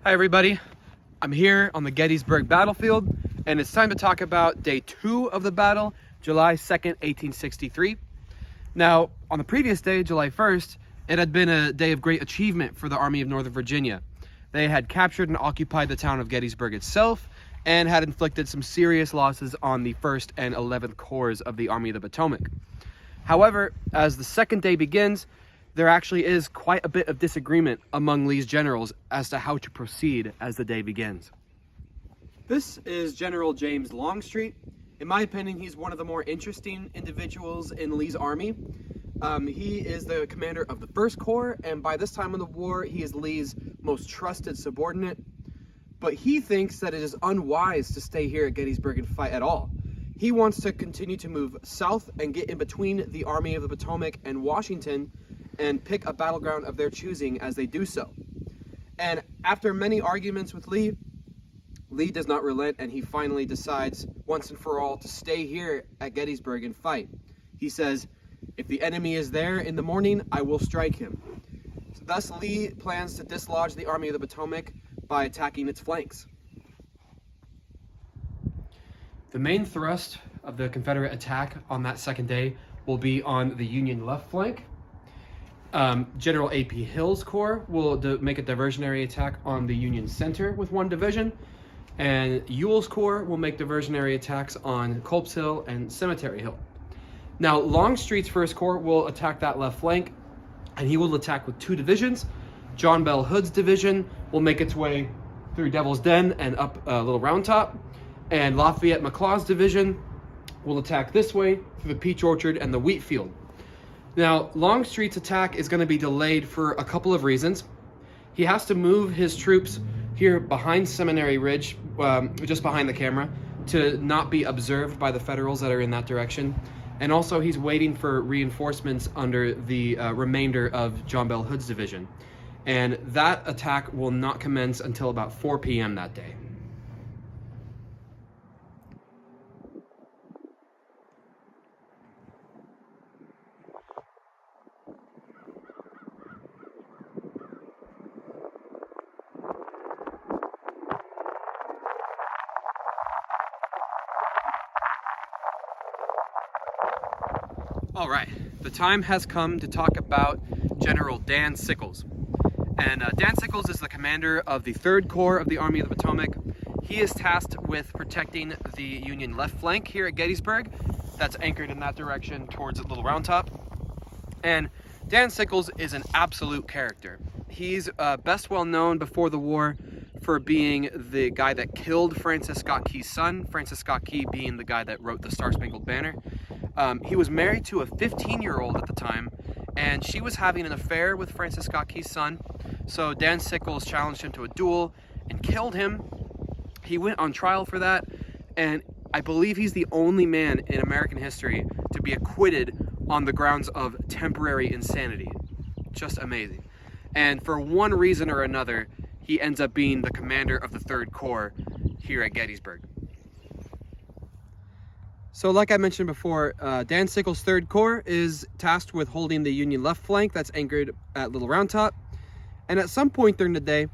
Hi everybody, I'm here on the Gettysburg battlefield and it's time to talk about day 2 of the battle, July 2nd, 1863. Now, on the previous day, July 1st, it had been a day of great achievement for the Army of Northern Virginia. They had captured and occupied the town of Gettysburg itself and had inflicted some serious losses on the 1st and 11th Corps of the Army of the Potomac. However, as the second day begins, there actually is quite a bit of disagreement among Lee's generals as to how to proceed as the day begins. This is General James Longstreet. In my opinion, he's one of the more interesting individuals in Lee's army. He is the commander of the 1st Corps, and by this time in the war, he is Lee's most trusted subordinate. But he thinks that it is unwise to stay here at Gettysburg and fight at all. He wants to continue to move south and get in between the Army of the Potomac and Washington and pick a battleground of their choosing as they do so. And after many arguments with Lee does not relent, and he finally decides once and for all to stay here at Gettysburg and fight. He says, "If the enemy is there in the morning, I will strike him." So thus, Lee plans to dislodge the Army of the Potomac by attacking its flanks. The main thrust of the Confederate attack on that second day will be on the Union left flank. General A.P. Hill's Corps will make a diversionary attack on the Union center with one division, and Ewell's Corps will make diversionary attacks on Culp's Hill and Cemetery Hill. Now, Longstreet's 1st Corps will attack that left flank, and he will attack with 2 divisions. John Bell Hood's division will make its way through Devil's Den and up Little Round Top, and Lafayette McLaw's division will attack this way through the Peach Orchard and the Wheat Field. Now, Longstreet's attack is going to be delayed for a couple of reasons. He has to move his troops here behind Seminary Ridge, just behind the camera, to not be observed by the Federals that are in that direction. And also, he's waiting for reinforcements under the remainder of John Bell Hood's division. And that attack will not commence until about 4 p.m. that day. All right, the time has come to talk about General Dan Sickles. And Dan Sickles is the commander of the 3rd Corps of the Army of the Potomac. He is tasked with protecting the Union left flank here at Gettysburg. That's anchored in that direction towards Little Round Top. And Dan Sickles is an absolute character. He's best well known before the war for being the guy that killed Francis Scott Key's son, Francis Scott Key being the guy that wrote the Star-Spangled Banner. He was married to a 15-year-old at the time, and she was having an affair with Francis Scott Key's son. So Dan Sickles challenged him to a duel and killed him. He went on trial for that, and I believe he's the only man in American history to be acquitted on the grounds of temporary insanity. Just amazing. And for one reason or another, he ends up being the commander of the 3rd Corps here at Gettysburg. So like I mentioned before, Dan Sickles' 3rd Corps is tasked with holding the Union left flank that's anchored at Little Round Top. And at some point during the day,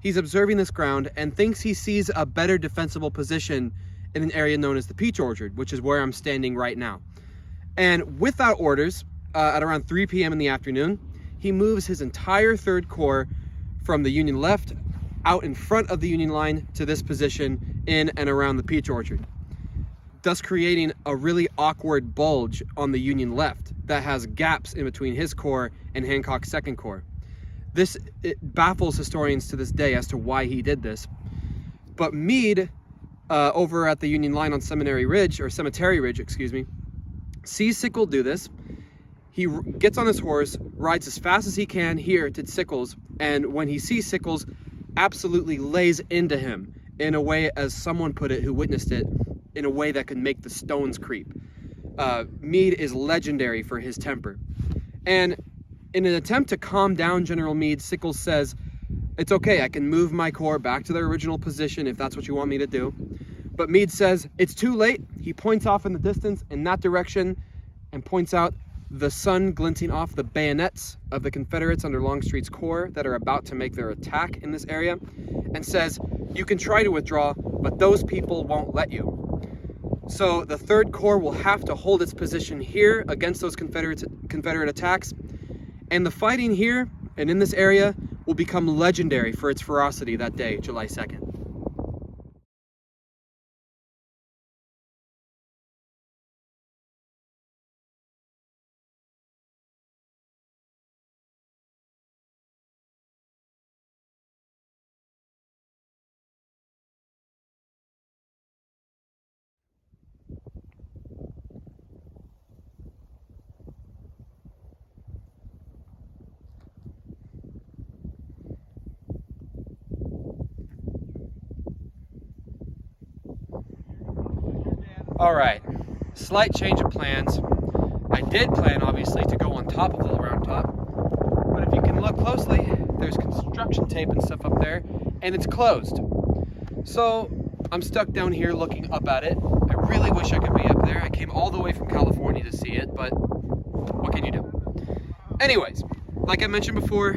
he's observing this ground and thinks he sees a better defensible position in an area known as the Peach Orchard, which is where I'm standing right now. And without orders, at around 3 p.m. in the afternoon, he moves his entire 3rd Corps from the Union left out in front of the Union line to this position in and around the Peach Orchard, thus creating a really awkward bulge on the Union left that has gaps in between his corps and Hancock's 2nd Corps. It baffles historians to this day as to why he did this. But Meade, over at the Union line on Cemetery Ridge, sees Sickles do this. He gets on his horse, rides as fast as he can here to Sickles, and when he sees Sickles, absolutely lays into him in a way, as someone put it who witnessed it, in a way that could make the stones creep. Meade is legendary for his temper. And in an attempt to calm down General Meade, Sickles says, "It's okay, I can move my corps back to their original position if that's what you want me to do." But Meade says, "It's too late." He points off in the distance in that direction and points out the sun glinting off the bayonets of the Confederates under Longstreet's corps that are about to make their attack in this area, and says, "You can try to withdraw, but those people won't let you." So the 3rd Corps will have to hold its position here against those Confederate attacks, and the fighting here and in this area will become legendary for its ferocity that day, July 2nd. All right, slight change of plans. I did plan, obviously, to go on top of Little Round Top, but if you can look closely, there's construction tape and stuff up there, and it's closed. So I'm stuck down here looking up at it. I really wish I could be up there. I came all the way from California to see it, but what can you do? Anyways, like I mentioned before,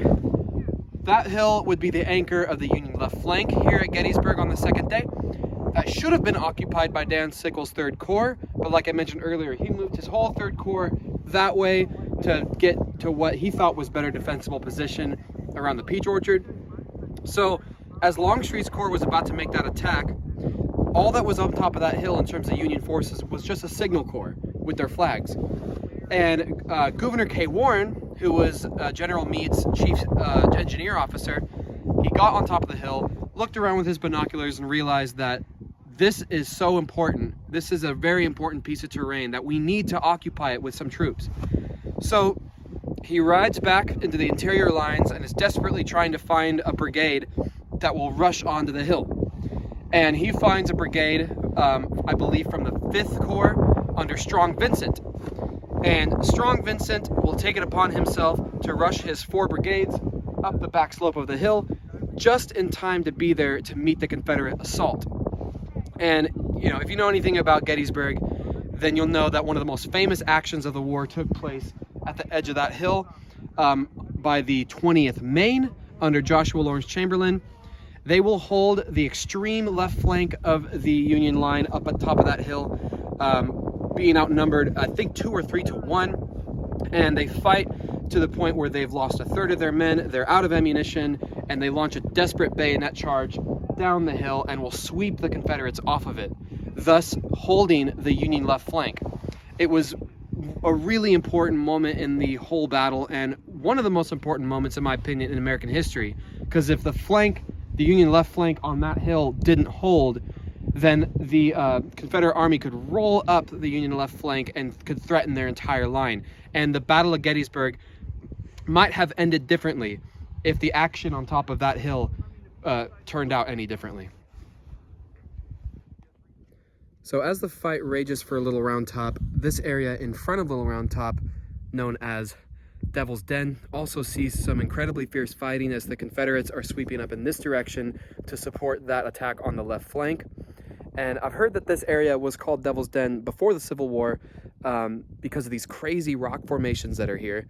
that hill would be the anchor of the Union left flank here at Gettysburg on the 2nd day. That should have been occupied by Dan Sickles' 3rd Corps, but like I mentioned earlier, he moved his whole 3rd Corps that way to get to what he thought was better defensible position around the peach orchard. So as Longstreet's corps was about to make that attack, all that was on top of that hill in terms of Union forces was just a signal corps with their flags. And Governor K. Warren, who was General Meade's chief engineer officer, he got on top of the hill, looked around with his binoculars, and realized that this is so important. This is a very important piece of terrain that we need to occupy it with some troops. So he rides back into the interior lines and is desperately trying to find a brigade that will rush onto the hill. And he finds a brigade, I believe from the 5th Corps under Strong Vincent. And Strong Vincent will take it upon himself to rush his 4 brigades up the back slope of the hill just in time to be there to meet the Confederate assault. And, you know, if you know anything about Gettysburg, then you'll know that one of the most famous actions of the war took place at the edge of that hill by the 20th Maine under Joshua Lawrence Chamberlain. They will hold the extreme left flank of the Union line up at top of that hill, being outnumbered, I think 2 or 3 to 1. And they fight to the point where they've lost 1/3 of their men, they're out of ammunition, and they launch a desperate bayonet charge down the hill and will sweep the Confederates off of it, thus holding the Union left flank. It was a really important moment in the whole battle, and one of the most important moments, in my opinion, in American history, because if the Union left flank on that hill didn't hold, then the Confederate Army could roll up the Union left flank and could threaten their entire line. And the Battle of Gettysburg might have ended differently if the action on top of that hill turned out any differently. So as the fight rages for Little Round Top, this area in front of Little Round Top, known as Devil's Den, also sees some incredibly fierce fighting as the Confederates are sweeping up in this direction to support that attack on the left flank. And I've heard that this area was called Devil's Den before the Civil War because of these crazy rock formations that are here.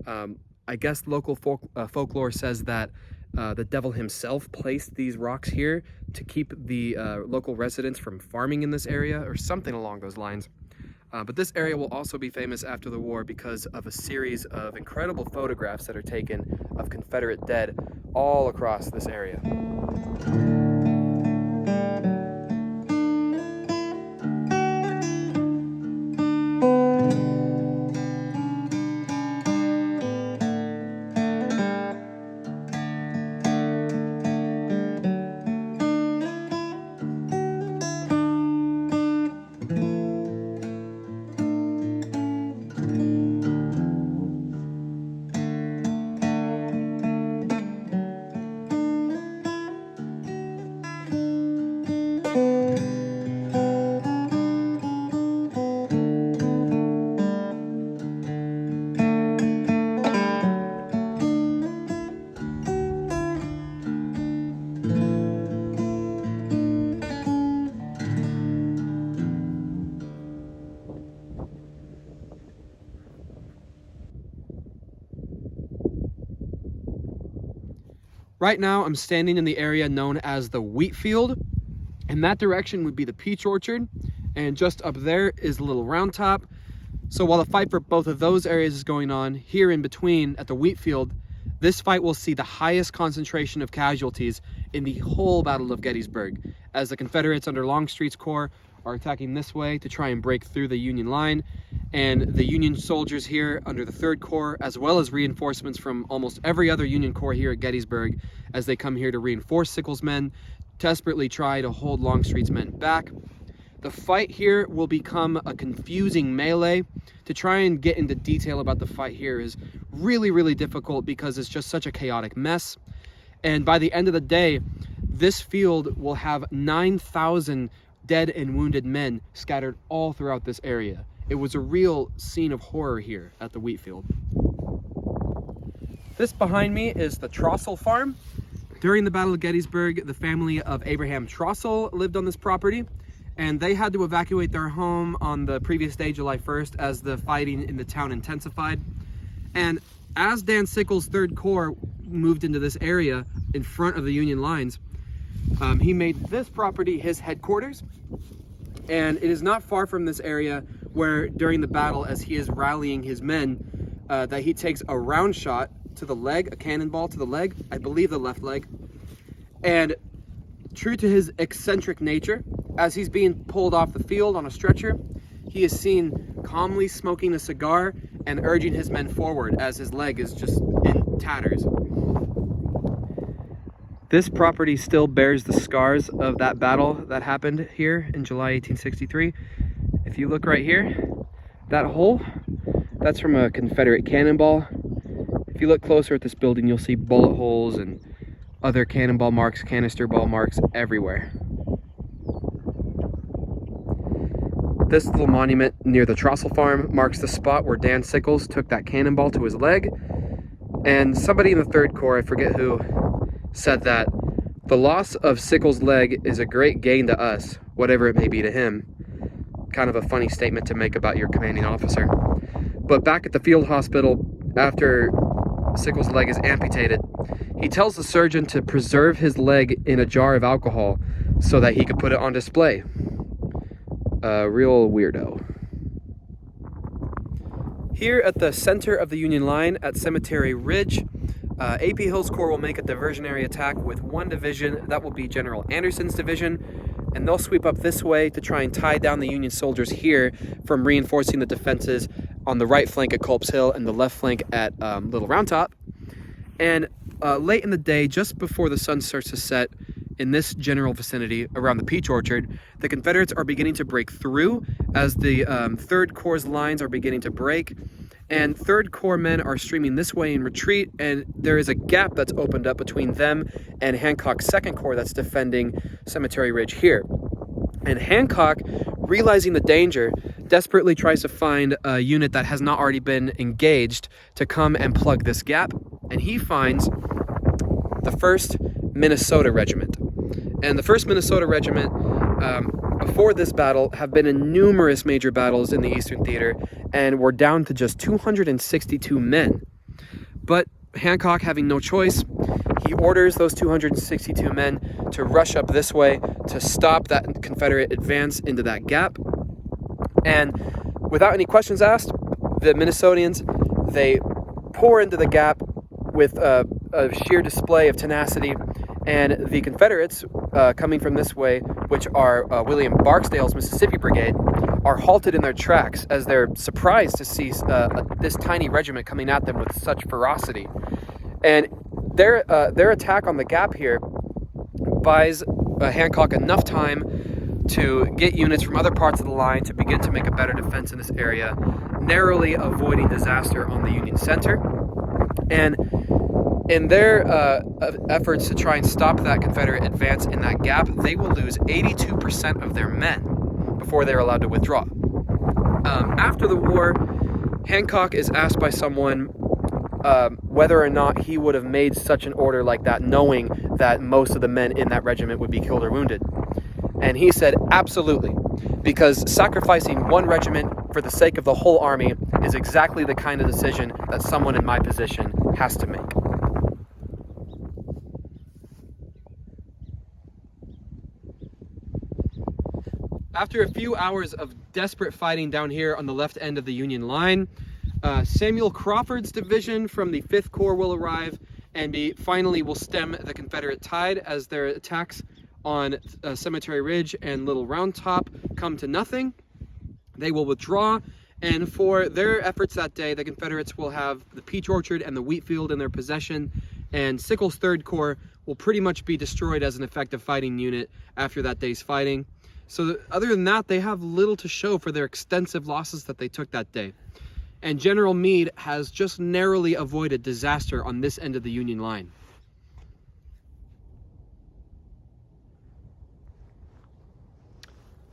I guess local folklore says that the devil himself placed these rocks here to keep the local residents from farming in this area or something along those lines. But this area will also be famous after the war because of a series of incredible photographs that are taken of Confederate dead all across this area. Right now, I'm standing in the area known as the wheat field, and that direction would be the peach orchard, and just up there is a little round top. So while the fight for both of those areas is going on, here in between at the wheat field, this fight will see the highest concentration of casualties in the whole Battle of Gettysburg, as the Confederates under Longstreet's corps are attacking this way to try and break through the Union line, and the Union soldiers here under the 3rd Corps, as well as reinforcements from almost every other Union corps here at Gettysburg, as they come here to reinforce Sickles' men, desperately try to hold Longstreet's men back. The fight here will become a confusing melee. To try and get into detail about the fight here is really difficult because it's just such a chaotic mess. And by the end of the day, this field will have 9,000 dead and wounded men scattered all throughout this area. It was a real scene of horror here at the wheat field. This behind me is the Trossel farm. During the Battle of Gettysburg, the family of Abraham Trossel lived on this property, and they had to evacuate their home on the previous day, July 1st, as the fighting in the town intensified. And as Dan Sickles' 3rd Corps moved into this area in front of the Union lines, he made this property his headquarters. And it is not far from this area where during the battle, as he is rallying his men, that he takes a round shot to the leg, a cannonball to the leg, I believe the left leg. And true to his eccentric nature, as he's being pulled off the field on a stretcher, he is seen calmly smoking a cigar and urging his men forward as his leg is just in tatters. This property still bears the scars of that battle that happened here in July 1863. If you look right here, that hole, that's from a Confederate cannonball. If you look closer at this building, you'll see bullet holes and other cannonball marks, canister ball marks everywhere. This little monument near the Trossel farm marks the spot where Dan Sickles took that cannonball to his leg. And somebody in the 3rd Corps, I forget who, said that the loss of Sickles' leg is a great gain to us, whatever it may be to him. Kind of a funny statement to make about your commanding officer. But back at the field hospital, after Sickles' leg is amputated, he tells the surgeon to preserve his leg in a jar of alcohol so that he could put it on display. A real weirdo. Here at the center of the Union line at Cemetery Ridge, A.P. Hill's Corps will make a diversionary attack with one division. That will be General Anderson's division, and they'll sweep up this way to try and tie down the Union soldiers here from reinforcing the defenses on the right flank at Culp's Hill and the left flank at Little Round Top. And late in the day, just before the sun starts to set, in this general vicinity around the peach orchard, the Confederates are beginning to break through as the 3rd Corps' lines are beginning to break. And 3rd Corps men are streaming this way in retreat, and there is a gap that's opened up between them and Hancock's 2nd Corps that's defending Cemetery Ridge here. And Hancock, realizing the danger, desperately tries to find a unit that has not already been engaged to come and plug this gap, and he finds the 1st Minnesota Regiment. And the 1st Minnesota Regiment, before this battle, have been in numerous major battles in the Eastern Theater, and were down to just 262 men. But Hancock, having no choice, he orders those 262 men to rush up this way to stop that Confederate advance into that gap. And without any questions asked, the Minnesotians, they pour into the gap with a sheer display of tenacity, and the Confederates coming from this way, which are William Barksdale's Mississippi Brigade, are halted in their tracks as they're surprised to see this tiny regiment coming at them with such ferocity. And their attack on the gap here buys Hancock enough time to get units from other parts of the line to begin to make a better defense in this area, narrowly avoiding disaster on the Union center. And in their efforts to try and stop that Confederate advance in that gap, they will lose 82% of their men before they're allowed to withdraw. After the war, Hancock is asked by someone whether or not he would have made such an order like that, knowing that most of the men in that regiment would be killed or wounded. And he said, absolutely, because sacrificing one regiment for the sake of the whole army is exactly the kind of decision that someone in my position has to make. After a few hours of desperate fighting down here on the left end of the Union line, Samuel Crawford's division from the 5th Corps will arrive and finally will stem the Confederate tide as their attacks on Cemetery Ridge and Little Round Top come to nothing. They will withdraw, and for their efforts that day, the Confederates will have the Peach Orchard and the wheat field in their possession, and Sickles' 3rd Corps will pretty much be destroyed as an effective fighting unit after that day's fighting. So other than that, they have little to show for their extensive losses that they took that day. And General Meade has just narrowly avoided disaster on this end of the Union line.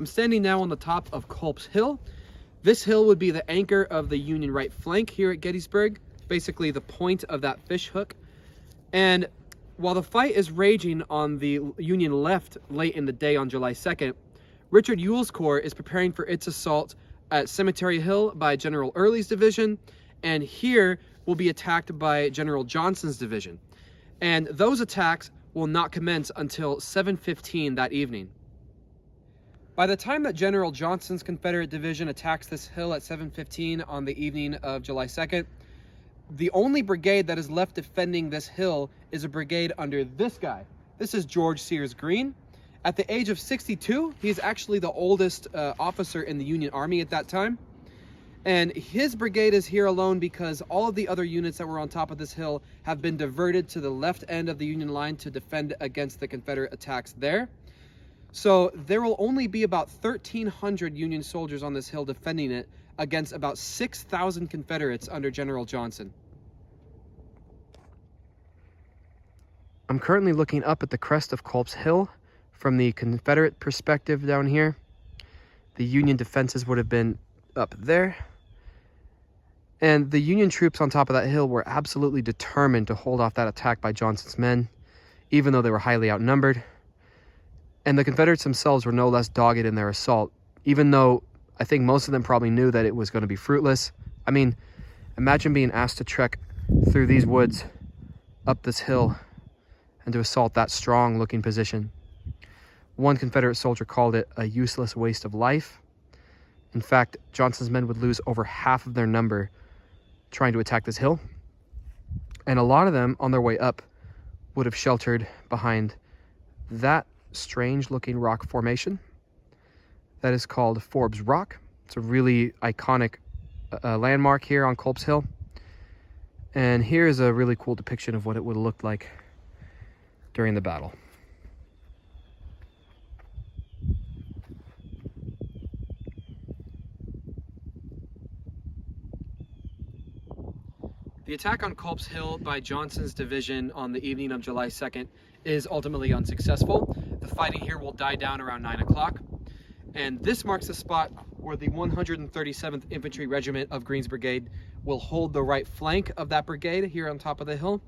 I'm standing now on the top of Culp's Hill. This hill would be the anchor of the Union right flank here at Gettysburg, basically the point of that fish hook. And while the fight is raging on the Union left late in the day on July 2nd, Richard Ewell's Corps is preparing for its assault at Cemetery Hill by General Early's division, and here will be attacked by General Johnston's division. And those attacks will not commence until 7:15 that evening. By the time that General Johnston's Confederate division attacks this hill at 7:15 on the evening of July 2nd, the only brigade that is left defending this hill is a brigade under this guy. This is George Sears Green. At the age of 62, he is actually the oldest officer in the Union Army at that time. And his brigade is here alone because all of the other units that were on top of this hill have been diverted to the left end of the Union line to defend against the Confederate attacks there. So there will only be about 1,300 Union soldiers on this hill defending it against about 6,000 Confederates under General Johnston. I'm currently looking up at the crest of Culp's Hill. From the Confederate perspective down here, the Union defenses would have been up there. And the Union troops on top of that hill were absolutely determined to hold off that attack by Johnston's men, even though they were highly outnumbered. And the Confederates themselves were no less dogged in their assault, even though I think most of them probably knew that it was going to be fruitless. I mean, imagine being asked to trek through these woods, up this hill, and to assault that strong-looking position. One Confederate soldier called it a useless waste of life. In fact, Johnston's men would lose over half of their number trying to attack this hill. And a lot of them, on their way up, would have sheltered behind that strange-looking rock formation. That is called Forbes Rock. It's a really iconic landmark here on Culp's Hill. And here is a really cool depiction of what it would have looked like during the battle. The attack on Culp's Hill by Johnston's division on the evening of July 2nd is ultimately unsuccessful. The fighting here will die down around 9 o'clock. And this marks the spot where the 137th Infantry Regiment of Green's Brigade will hold the right flank of that brigade here on top of the hill.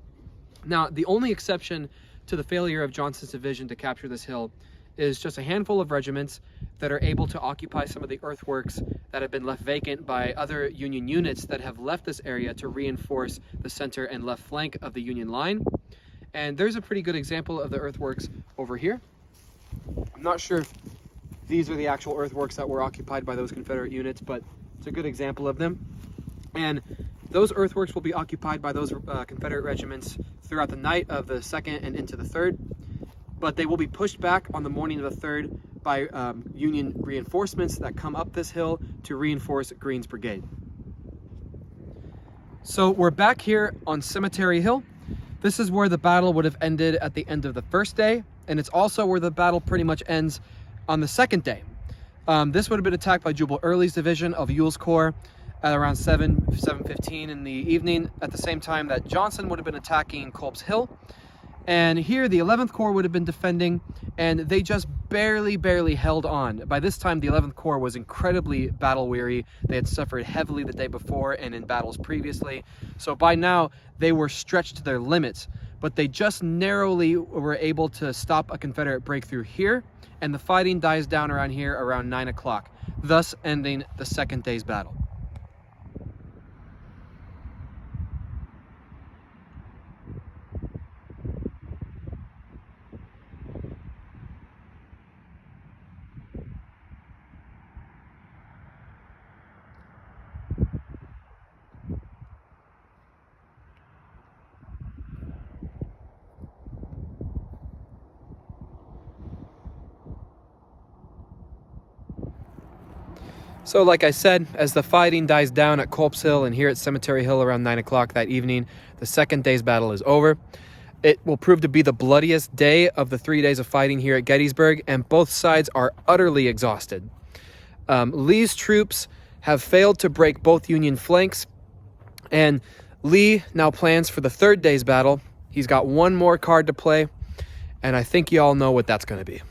Now, the only exception to the failure of Johnston's division to capture this hill is just a handful of regiments that are able to occupy some of the earthworks that have been left vacant by other Union units that have left this area to reinforce the center and left flank of the Union line. And there's a pretty good example of the earthworks over here. I'm not sure if these are the actual earthworks that were occupied by those Confederate units, but it's a good example of them. And those earthworks will be occupied by those Confederate regiments throughout the night of the 2nd and into the 3rd. But they will be pushed back on the morning of the 3rd by Union reinforcements that come up this hill to reinforce Green's brigade. So we're back here on Cemetery Hill. This is where the battle would have ended at the end of the first day, and it's also where the battle pretty much ends on the second day. This would have been attacked by Jubal Early's division of Ewell's Corps at around 7:15 in the evening, at the same time that Johnston would have been attacking Culp's Hill. And here the 11th Corps would have been defending, and they just barely held on. By this time, the 11th Corps was incredibly battle weary. They had suffered heavily the day before and in battles previously. So by now, they were stretched to their limits, but they just narrowly were able to stop a Confederate breakthrough here, and the fighting dies down around here around 9 o'clock, thus ending the second day's battle. So like I said, as the fighting dies down at Culp's Hill and here at Cemetery Hill around 9 o'clock that evening, the second day's battle is over. It will prove to be the bloodiest day of the 3 days of fighting here at Gettysburg, and both sides are utterly exhausted. Lee's troops have failed to break both Union flanks, and Lee now plans for the third day's battle. He's got one more card to play, and I think you all know what that's going to be.